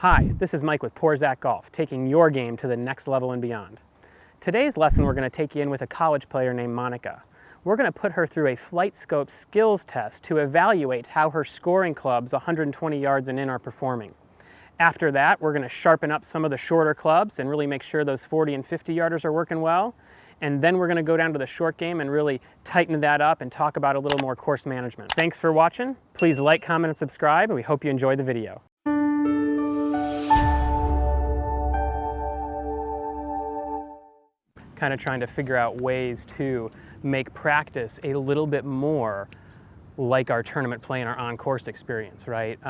Hi, this is Mike with Porzak Golf, taking your game to the next level and beyond. Today's lesson, we're going to take you in with a college player named Monica. We're going to put her through a FlightScope skills test to evaluate how her scoring clubs 120 yards and in are performing. After that, we're going to sharpen up some of the shorter clubs and really make sure those 40 and 50 yarders are working well. And then we're going to go down to the short game and really tighten that up and talk about a little more course management. Thanks for watching. Please like, comment, and subscribe, and we hope you enjoyed the video. Kind of trying to figure out ways to make practice a little bit more like our tournament play and our on-course experience, right?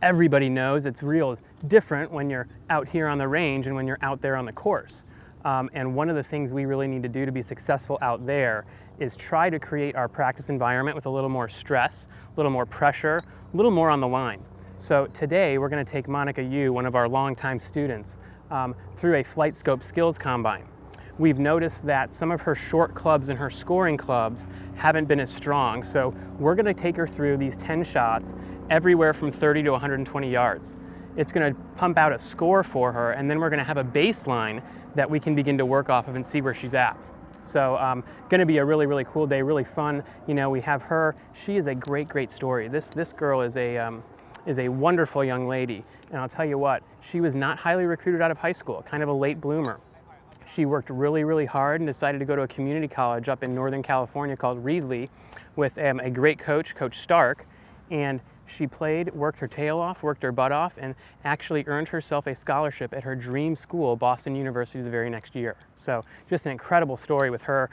Everybody knows it's real different when you're out here on the range and when you're out there on the course. And one of the things we really need to do to be successful out there is try to create our practice environment with a little more stress, a little more pressure, a little more on the line. So today we're going to take Monica Yu, one of our longtime students, through a FlightScope skills combine. We've noticed that some of her short clubs and her scoring clubs haven't been as strong, so we're going to take her through these 10 shots everywhere from 30 to 120 yards. It's going to pump out a score for her, and then we're going to have a baseline that we can begin to work off of and see where she's at. So going to be a really, really cool day, really fun. You know, we have her. She is a great, great story. This girl is a wonderful young lady, and I'll tell you what, she was not highly recruited out of high school, kind of a late bloomer. She worked really, really hard and decided to go to a community college up in Northern California called Reedley with a great coach, Coach Stark, and she played, worked her tail off, worked her butt off, and actually earned herself a scholarship at her dream school, Boston University, the very next year. So just an incredible story with her,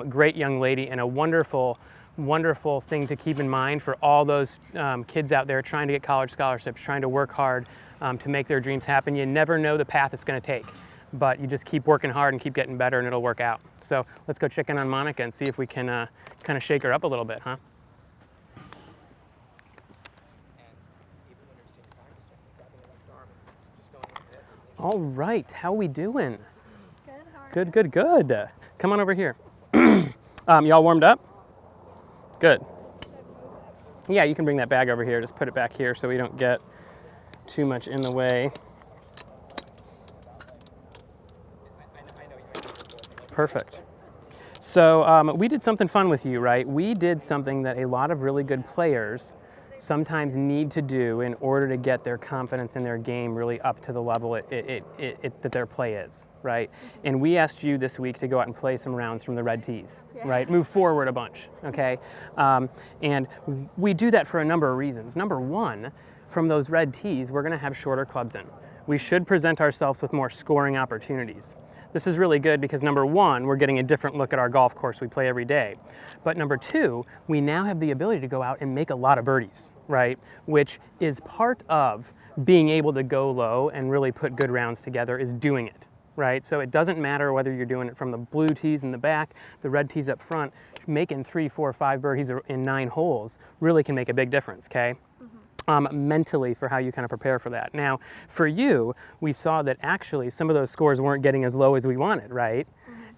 great young lady, and a wonderful, wonderful thing to keep in mind for all those kids out there trying to get college scholarships, trying to work hard to make their dreams happen. You never know the path it's going to take, but you just keep working hard and keep getting better and it'll work out. So let's go check in on Monica and see if we can kind of shake her up a little bit, huh? All right, how we doing? Good, how are Good, good, good. Come on over here. Y'all warmed up? Good. Yeah, you can bring that bag over here. Just put it back here so we don't get too much in the way. Perfect. So we did something fun with you, right? We did something that a lot of really good players sometimes need to do in order to get their confidence in their game really up to the level that their play is, right? And we asked you this week to go out and play some rounds from the red tees, right? Move forward a bunch, okay? And we do that for a number of reasons. Number one, from those red tees, we're gonna have shorter clubs in. We should present ourselves with more scoring opportunities. This is really good because number one, we're getting a different look at our golf course we play every day. But number two, we now have the ability to go out and make a lot of birdies, right? Which is part of being able to go low and really put good rounds together is doing it, right? So it doesn't matter whether you're doing it from the blue tees in the back, the red tees up front, making 3, 4, 5 birdies in 9 holes really can make a big difference, okay? Mentally for how you kind of prepare for that. Now, for you, we saw that actually some of those scores weren't getting as low as we wanted, right?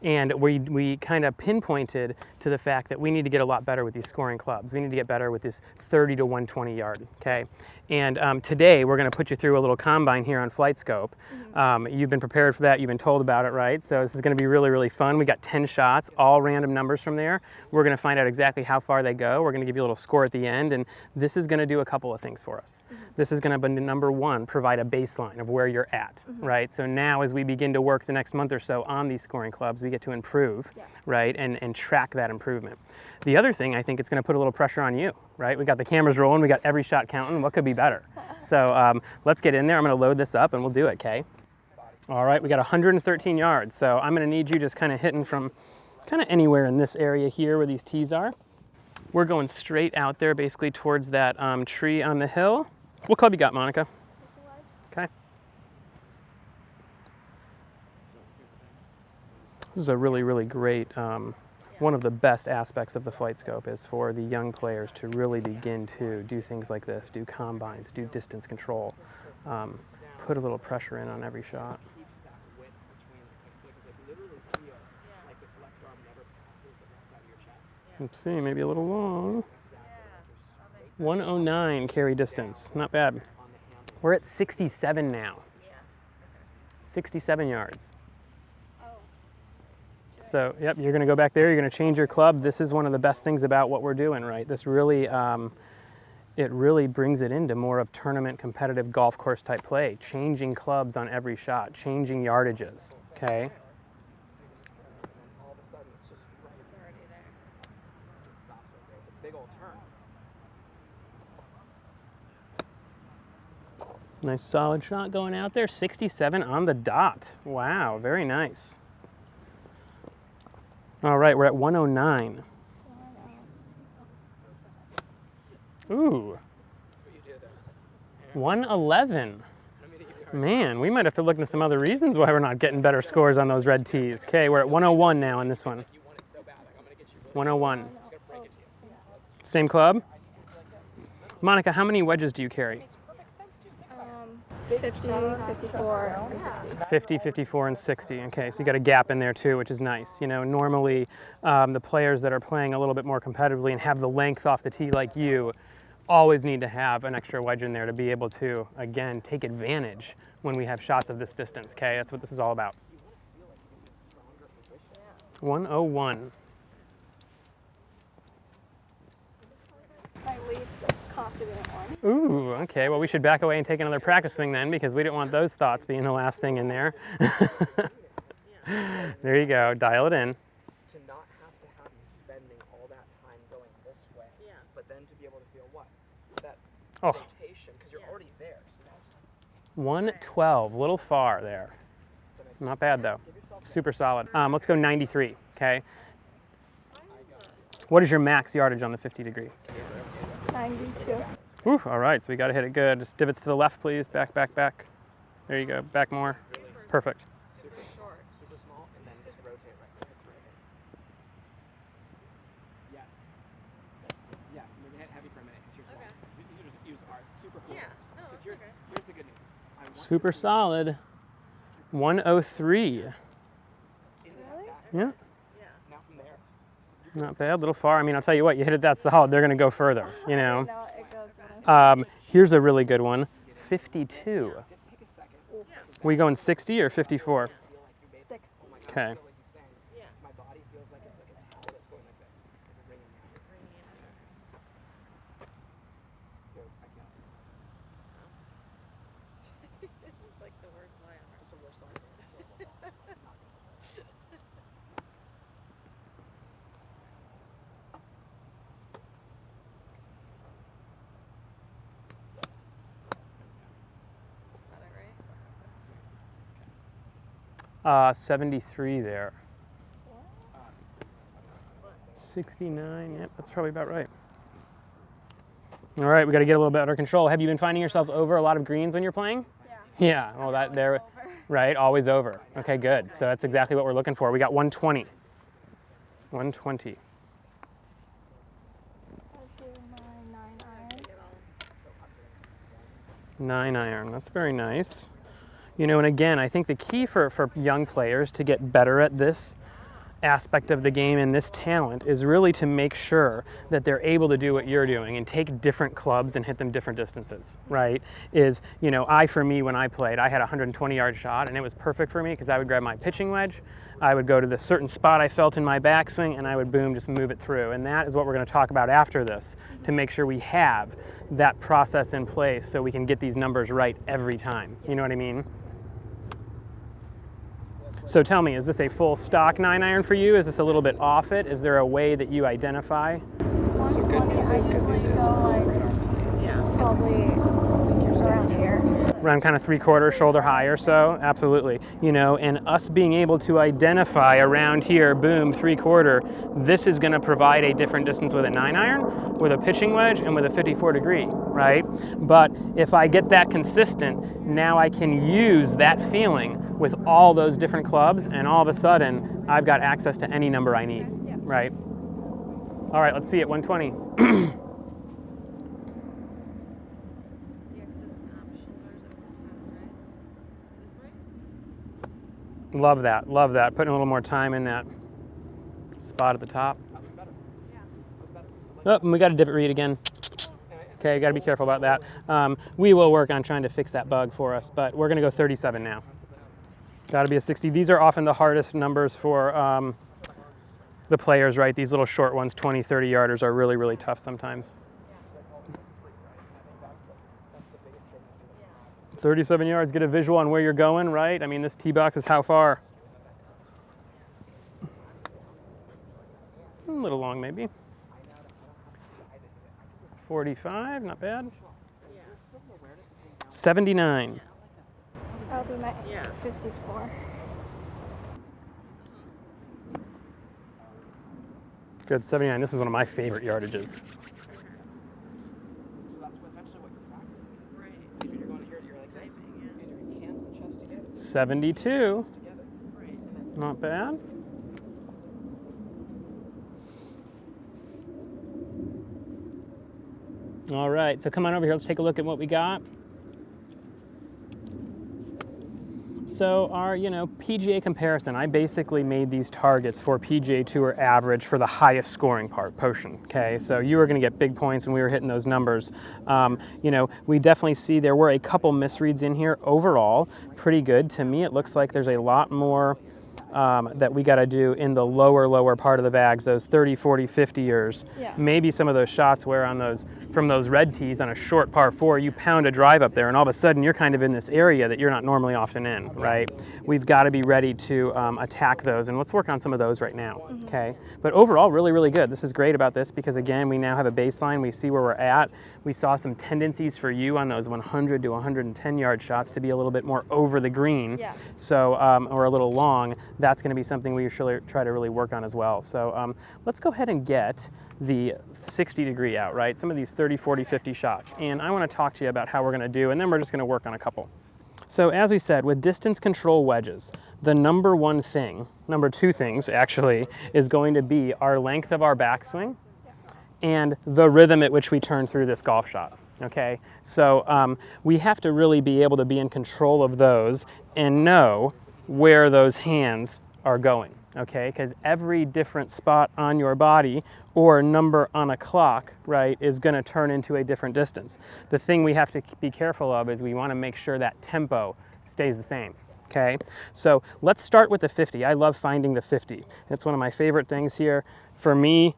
And we kind of pinpointed to the fact that we need to get a lot better with these scoring clubs. We need to get better with this 30 to 120 yard, okay? And today we're going to put you through a little combine here on FlightScope. You've been prepared for that. You've been told about it, right? So this is going to be really, really fun. We got 10 shots, all random numbers from there. We're going to find out exactly how far they go. We're going to give you a little score at the end, and this is going to do a couple of things for us. This is going to, number one, provide a baseline of where you're at, right? So now as we begin to work the next month or so on these scoring clubs, we get to improve, right, and track that improvement. The other thing, I think it's going to put a little pressure on you, right? We got the cameras rolling, we got every shot counting. What could be better? So let's get in there. I'm going to load this up and we'll do it, okay? All right, we got 113 yards. So I'm going to need you just kind of hitting from kind of anywhere in this area here where these tees are. We're going straight out there basically towards that tree on the hill. What club you got, Monica? Okay. This is a really, really great, one of the best aspects of the FlightScope is for the young players to really begin to do things like this, do combines, do distance control, put a little pressure in on every shot. Let's see, maybe a little long. 109 carry distance, not bad. We're at 67 now. 67 yards. So, yep, you're going to go back there. You're going to change your club. This is one of the best things about what we're doing, right? This really, it really brings it into more of tournament competitive golf course type play. Changing clubs on every shot, changing yardages, okay? Nice solid shot going out there. 67 on the dot. Wow, very nice. All right, we're at 109. Ooh. 111. Man, we might have to look into some other reasons why we're not getting better scores on those red tees. Okay, we're at 101 now on this one. 101. Same club? Monica, how many wedges do you carry? 50, 54, and 60. 50, 54, and 60. Okay, so you got a gap in there too, which is nice. You know, normally the players that are playing a little bit more competitively and have the length off the tee like you always need to have an extra wedge in there to be able to, again, take advantage when we have shots of this distance, okay? That's what this is all about. 101. My least confident one. Ooh, okay, well we should back away and take another practice swing then, because we didn't want those thoughts being the last thing in there. There you go, dial it in. To not have to have you spending all that time going this way, but then to be able to feel what? That rotation, because you're already there. So that's 112, a little far there. Not bad though, super solid. Let's go 93, okay? What is your max yardage on the 50 degree? 92. Ooh, all right, so we got to hit it good. Just divots to the left, please. Back, back, back. There you go. Back more. Perfect. super short, super small, and then just rotate right. Yes. Yes, maybe hit heavy for a minute, because here's why. You just use ours. Super cool. Yeah, no, here's the good news. Super solid. 103. Really? Yeah. Now from there. Not bad, a little far. I mean, I'll tell you what, you hit it that solid, they're going to go further, you know. No, it goes Here's a really good one, 52. We going 60 or 54? 60. Okay. My body feels like it's like a towel that's going like this. Like a ring in there. Like the worst lie ever. It's the worst lie ever. Got it right? 73 there. 69, yep, that's probably about right. All right, we got to get a little bit under control. Have you been finding yourselves over a lot of greens when you're playing? Yeah. Yeah, well that there, right, always over. Okay, good. So that's exactly what we're looking for. We got 120. 120. I'll do my 9 iron. 9 iron, that's very nice. You know, and again, I think the key for young players to get better at this aspect of the game and this talent is really to make sure that they're able to do what you're doing and take different clubs and hit them different distances, right? You know, for me, when I played, I had a 120-yard shot, and it was perfect for me because I would grab my pitching wedge, I would go to the certain spot I felt in my backswing, and I would, boom, just move it through. And that is what we're going to talk about after this, to make sure we have that process in place so we can get these numbers right every time. You know what I mean? So tell me, is this a full stock 9 iron for you? Is this a little bit off it? Is there a way that you identify? So good news is, Probably around here. Around kind of 3/4 shoulder high or so? Absolutely. You know, and us being able to identify around here, boom, 3/4, this is going to provide a different distance with a 9 iron, with a pitching wedge, and with a 54 degree, right? But if I get that consistent, now I can use that feeling with all those different clubs, and all of a sudden, I've got access to any number I need, right? All right, let's see it, 120. Love that, love that. Putting a little more time in that spot at the top. Oh, and we got a divot read again. Okay, got to be careful about that. We will work on trying to fix that bug for us, but we're going to go 37 now. Got to be a 60. These are often the hardest numbers for the players, right? These little short ones, 20, 30 yarders, are really, really tough sometimes. 37 yards, get a visual on where you're going, right? I mean, this tee box is how far? A little long, maybe. 45, not bad. 79. That'll be my 54. Good, 79. This is one of my favorite yardages. So that's essentially what you're practicing is. Right. When you're going to hear it, you're like this. And your hands and chest together. 72. Chest together. Right. Not bad. All right, so come on over here. Let's take a look at what we got. So our, PGA comparison, I basically made these targets for PGA Tour average for the highest scoring portion, okay? So you were gonna get big points when we were hitting those numbers. We definitely see there were a couple misreads in here. Overall, pretty good. To me, it looks like there's a lot more that we gotta do in the lower part of the bags, those 30, 40, 50-ers. Yeah. Maybe some of those shots where from those red tees on a short par 4, you pound a drive up there and all of a sudden you're kind of in this area that you're not normally often in, right? We've got to be ready to attack those, and let's work on some of those right now, okay? But overall, really, really good. This is great about this because again, we now have a baseline, we see where we're at. We saw some tendencies for you on those 100 to 110 yard shots to be a little bit more over the green, so, or a little long. That's going to be something we should try to really work on as well. So let's go ahead and get the 60 degree out, right? Some of these 30, 40, 50 shots. And I want to talk to you about how we're going to do, and then we're just going to work on a couple. So as we said, with distance control wedges, the number two things actually, is going to be our length of our backswing and the rhythm at which we turn through this golf shot. Okay, so we have to really be able to be in control of those and know where those hands are going, okay? Because every different spot on your body or number on a clock, right, is going to turn into a different distance. The thing we have to be careful of is we want to make sure that tempo stays the same, okay? So let's start with the 50. I love finding the 50. It's one of my favorite things here. For me,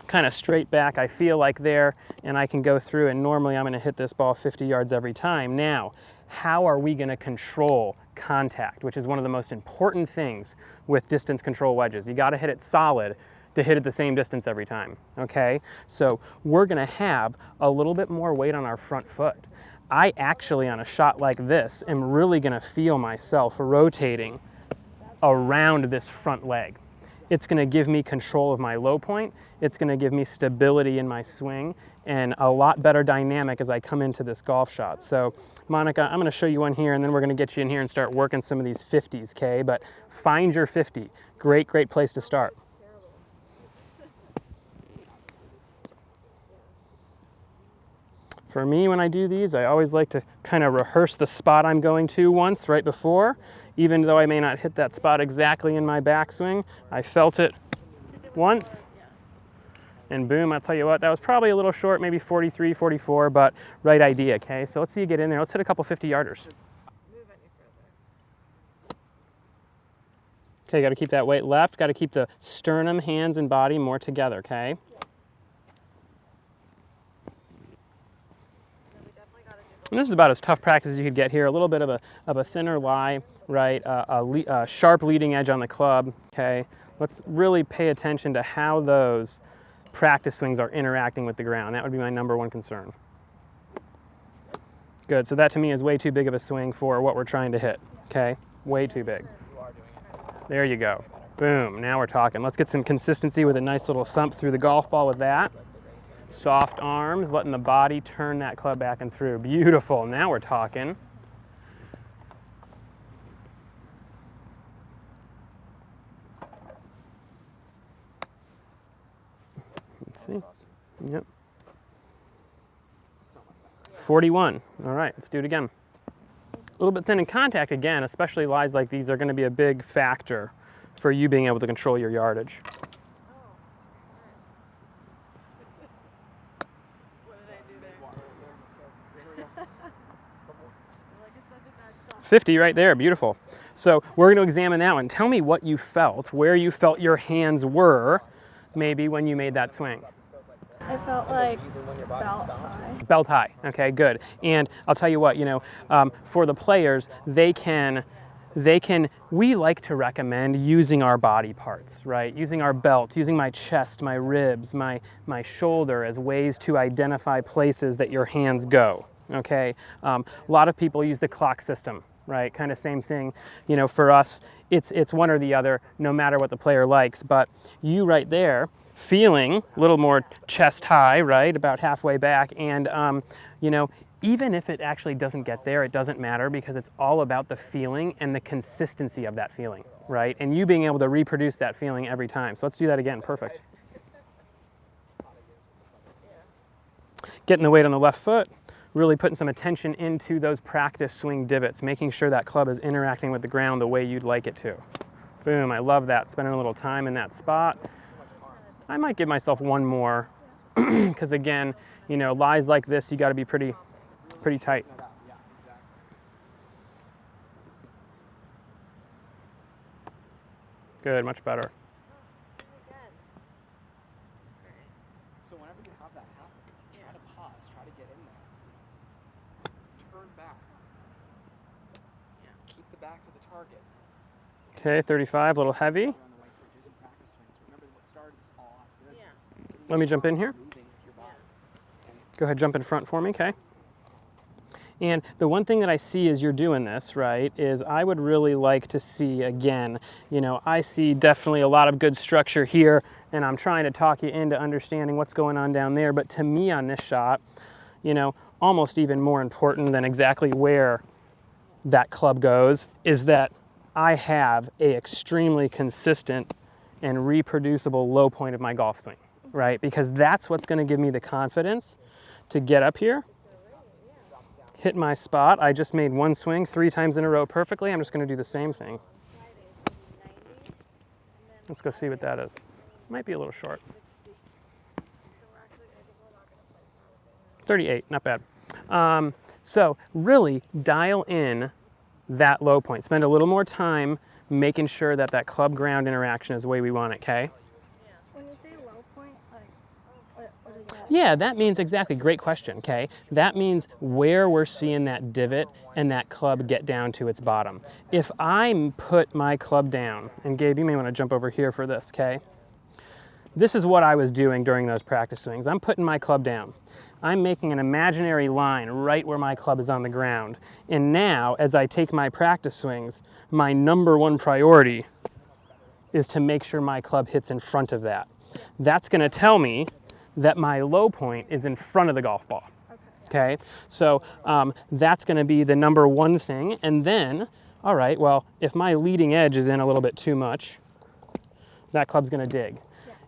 kind of straight back, I feel like there, and I can go through, and normally I'm going to hit this ball 50 yards every time. Now, how are we going to control contact, which is one of the most important things with distance control wedges? You got to hit it solid to hit it the same distance every time, okay? So we're going to have a little bit more weight on our front foot. I actually, on a shot like this, am really going to feel myself rotating around this front leg. It's going to give me control of my low point. It's going to give me stability in my swing and a lot better dynamic as I come into this golf shot. So, Monica, I'm going to show you one here, and then we're going to get you in here and start working some of these 50s, okay? But find your 50. Great, great place to start. For me, when I do these, I always like to kind of rehearse the spot I'm going to once right before. Even though I may not hit that spot exactly in my backswing, I felt it once, and boom, I'll tell you what, that was probably a little short, maybe 43, 44, but right idea, okay? So let's see you get in there. Let's hit a couple 50-yarders. Okay, got to keep that weight left, got to keep the sternum, hands, and body more together, okay? And this is about as tough practice as you could get here. A little bit of a thinner lie, right? A sharp leading edge on the club, okay? Let's really pay attention to how those practice swings are interacting with the ground. That would be my number one concern. Good, so that to me is way too big of a swing for what we're trying to hit, okay? Way too big. There you go. Boom, now we're talking. Let's get some consistency with a nice little thump through the golf ball with that. Soft arms, letting the body turn that club back and through. Beautiful, now we're talking. Let's see, yep. 41, all right, let's do it again. A little bit thin in contact again, especially lies like these are gonna be a big factor for you being able to control your yardage. 50 right there, beautiful. So we're going to examine that one. Tell me what you felt, where you felt your hands were, maybe when you made that swing. I felt like belt high. Belt high, okay, good. And I'll tell you what, for the players, we like to recommend using our body parts, right? Using our belt, using my chest, my ribs, my shoulder as ways to identify places that your hands go, okay? A lot of people use the clock system, right? Kind of same thing, for us, it's one or the other, no matter what the player likes, but you right there, feeling a little more chest high, right, about halfway back, and even if it actually doesn't get there, it doesn't matter because it's all about the feeling and the consistency of that feeling, right? And you being able to reproduce that feeling every time. So let's do that again, perfect. Getting the weight on the left foot, really putting some attention into those practice swing divots, making sure that club is interacting with the ground the way you'd like it to. Boom, I love that, spending a little time in that spot. I might give myself one more, because again, lies like this, you gotta be pretty tight. Good, much better. So whenever you have that happen, try to pause, try to get in there. Turn back. Keep the back to the target. Okay, 35, a little heavy. Let me jump in here. Go ahead, jump in front for me, okay? And the one thing that I see as you're doing this, right, is I would really like to see, again, I see definitely a lot of good structure here, and I'm trying to talk you into understanding what's going on down there, but to me on this shot, almost even more important than exactly where that club goes is that I have a extremely consistent and reproducible low point of my golf swing. Right, because that's what's going to give me the confidence to get up here, hit my spot. I just made one swing 3 times in a row perfectly. I'm just going to do the same thing. Let's go see what that is. Might be a little short. 38, not bad. So really dial in that low point. Spend a little more time making sure that that club ground interaction is the way we want it, okay? Yeah, that means exactly, great question, okay? That means where we're seeing that divot and that club get down to its bottom. If I put my club down, and Gabe, you may want to jump over here for this, okay? This is what I was doing during those practice swings. I'm putting my club down. I'm making an imaginary line right where my club is on the ground. And now, as I take my practice swings, my number one priority is to make sure my club hits in front of that. That's going to tell me that my low point is in front of the golf ball. Okay, so that's going to be the number one thing. And then, all right, well, if my leading edge is in a little bit too much, that club's going to dig.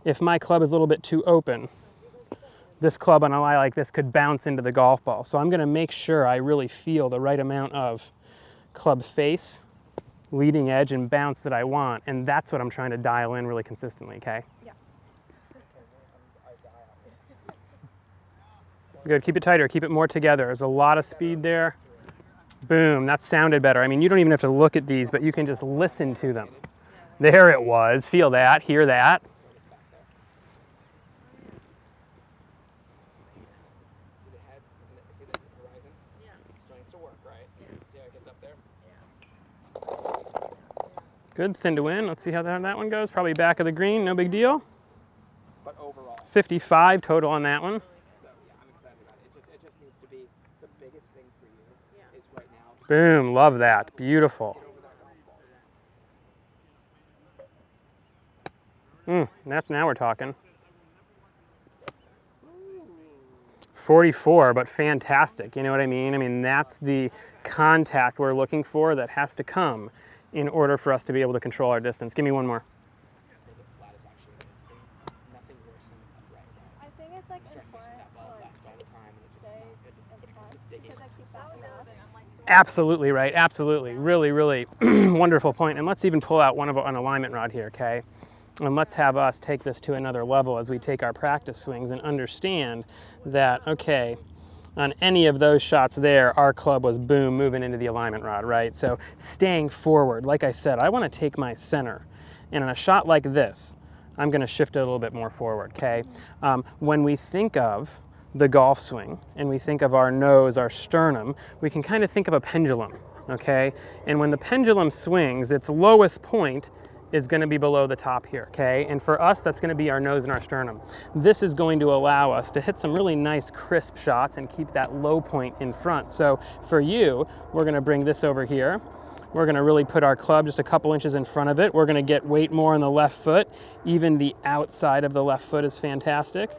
If my club is a little bit too open, this club on a lie like this could bounce into the golf ball. So I'm going to make sure I really feel the right amount of club face, leading edge, and bounce that I want. And that's what I'm trying to dial in really consistently, okay? Good, keep it tighter, keep it more together. There's a lot of speed there. Boom, that sounded better. I mean, you don't even have to look at these, but you can just listen to them. There it was, feel that, hear that. See the head, see the horizon? Yeah. Still needs to work, right? See how it gets up there? Good, thin to win. Let's see how that one goes. Probably back of the green, no big deal. But overall. 55 total on that one. Boom, love that, beautiful. Now we're talking. 44, but fantastic, you know what I mean? I mean, that's the contact we're looking for that has to come in order for us to be able to control our distance. Give me one more. I think it's like important to stay in front because I keep that up. Absolutely right, absolutely. Really, really wonderful point. And let's even pull out an alignment rod here, okay? And let's have us take this to another level as we take our practice swings and understand that, okay, on any of those shots there, our club was boom, moving into the alignment rod, right? So staying forward, like I said, I want to take my center. And in a shot like this, I'm going to shift it a little bit more forward, okay? When we think of the golf swing and we think of our nose, our sternum, we can kind of think of a pendulum, okay? And when the pendulum swings, its lowest point is going to be below the top here, okay? And for us, that's going to be our nose and our sternum. This is going to allow us to hit some really nice crisp shots and keep that low point in front. So for you, we're going to bring this over here. We're going to really put our club just a couple inches in front of it. We're going to get weight more on the left foot. Even the outside of the left foot is fantastic.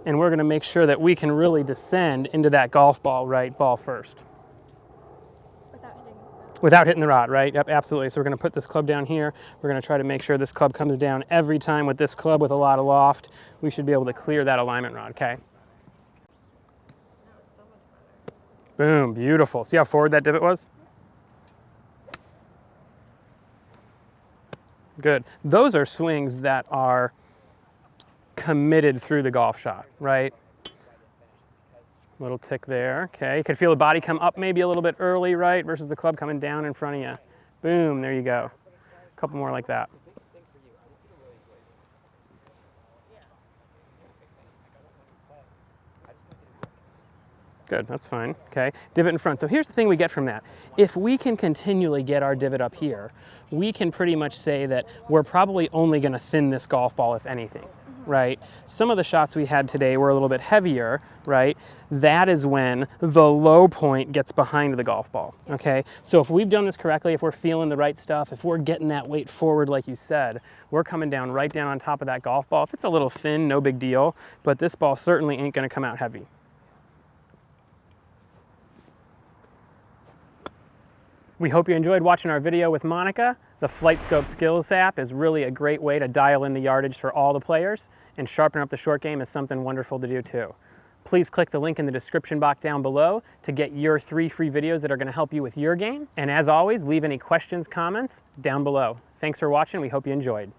And we're going to make sure that we can really descend into that golf ball, right? Ball first. Without hitting the rod, right? Yep, absolutely. So we're going to put this club down here. We're going to try to make sure this club comes down every time with this club with a lot of loft. We should be able to clear that alignment rod, okay? Boom, beautiful. See how forward that divot was? Good. Those are swings that are committed through the golf shot, right? Little tick there, okay. You could feel the body come up maybe a little bit early, right, versus the club coming down in front of you. Boom, there you go. A couple more like that. Good, that's fine, okay. Divot in front. So here's the thing we get from that. If we can continually get our divot up here, we can pretty much say that we're probably only going to thin this golf ball, if anything, right? Some of the shots we had today were a little bit heavier, right? That is when the low point gets behind the golf ball, okay? So if we've done this correctly, if we're feeling the right stuff, if we're getting that weight forward like you said, we're coming down right down on top of that golf ball. If it's a little thin, no big deal, but this ball certainly ain't going to come out heavy. We hope you enjoyed watching our video with Monica. The FlightScope Skills app is really a great way to dial in the yardage for all the players, and sharpen up the short game is something wonderful to do too. Please click the link in the description box down below to get your 3 free videos that are going to help you with your game. And as always, leave any questions, comments down below. Thanks for watching. We hope you enjoyed.